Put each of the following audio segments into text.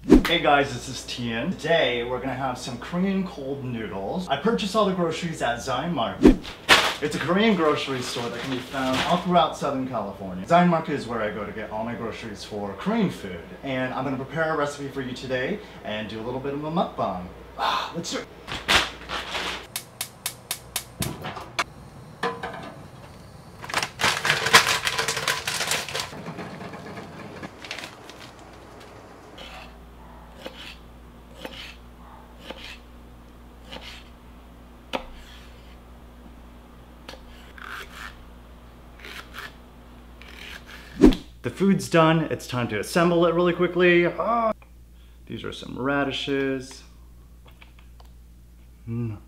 Hey guys, this is Thien. Today we're gonna have some Korean cold noodles. I purchased all the groceries at Thien Market. It's a Korean grocery store that can be found all throughout Southern California. Thien Market is where I go to get all my groceries for Korean food. And I'm gonna prepare a recipe for you today and do a little bit of a mukbang. Let's do it. The food's done, it's time to assemble it really quickly. These are some radishes. Some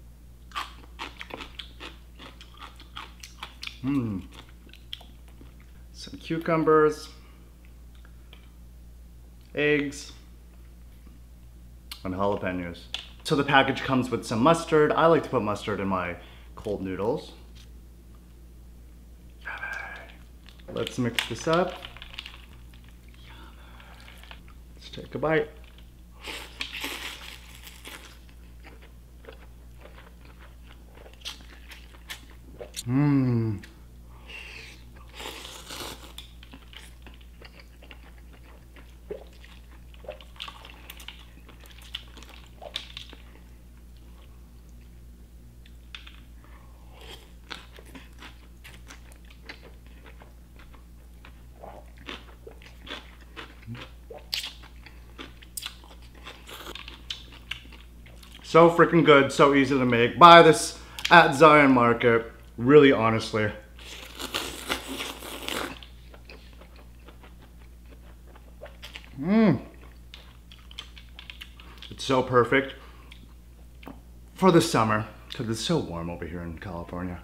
cucumbers, eggs, and jalapenos. So the package comes with some mustard. I like to put mustard in my cold noodles. Let's mix this up. Take a bite. So freaking good, so easy to make. Buy this at Thien Market, really honestly. It's so perfect for the summer, because it's so warm over here in California.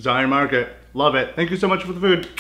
Thien Market, love it. Thank you so much for the food.